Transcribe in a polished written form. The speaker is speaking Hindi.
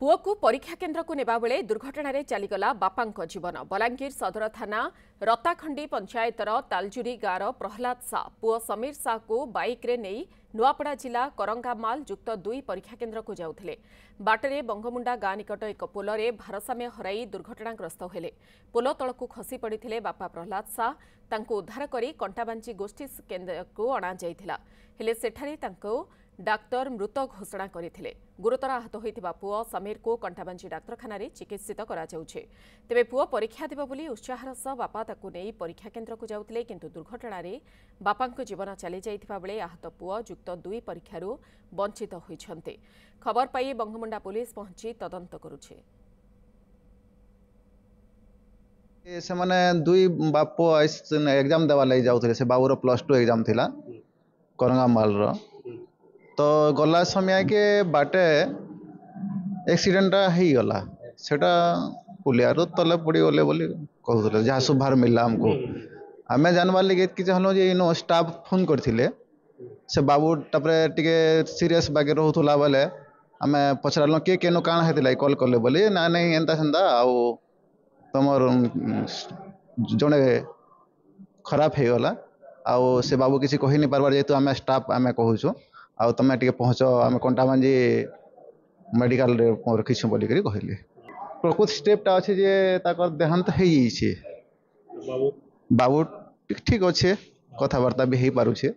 पुओ को परीक्षा केन्द्र को नेबा बेले दुर्घटना चलीगला बापा जीवन। बलांगीर सदर थाना रताखंडी पंचायतर तालजुरी गाँव प्रहलाद सा पुओ समीर सा को बाइक रे नहीं नुआपड़ा जिला करंगामाल युक्त 2 परीक्षा केन्द्र को जाउथिले। बाटरे बंगमुंडा गाँ निकट एक पोल रे भारसाम्य हराई दुर्घटनाग्रस्त हेले। पोल तलकू खसी पड़िथिले बापा प्रहलाद सा। तांको उद्धार करी कंटाबांची गोष्ठी केन्द्र को अणा जाइथिला। हेले सेठारे तांको डाक्तर मृत घोषणा करथिले। गुरुतर आहत होइथिबा पुओ समीर को कंटाबांची डाक्तरखाना चिकित्सित करा जाउछे। तेबे पुओ परीक्षा देबो बोली उत्साहर सह बापा ताकू नेई परीक्षा केन्द्र को जाउथिले, किंतु दुर्घटना रे बापांको जीवन चली जाइथिबा बेले आहत पुओ युक्त 2 परीक्षारू वंचित होइछन्ते। खबर पाई बंगमुंडा पुलिस पहुंची तदंत करुछे। से माने 2 बापो एग्जाम देवा लगी जाउथिले। से बाबूर +2 एग्जाम थिला करंगामाल रो। तो गला समय के बाटे एक्सीडेंट ही गला। सेटा पुलिया रो तले पड़ी गले बोली कहउथले, जहा सुभार मिलला हमको। हमें जानवार लगे कि चाहलो जे इनो स्टाफ फोन करथिले। से बाबू तपरे टिके सीरियस बागे रहउथला बोले हमें पछरालो के केनो काण हेतिला कॉल करले बोली ना नहीं एंता संदा आउ तमर जने खराब हे गला। आउ से बाबू किसी कहि नहीं पारबार जेतु हमें स्टाफ हमें कहूछु आउ तमे टिके पहुँच आम कंटाबांजी मेडिकल रे रखीछु बोली करी कहले। प्रकृत स्टेपटा अच्छे जे ताकर देहांत हो जाइए। बाबू ठीक अच्छे, कथबार्ता भी हो पारुछे।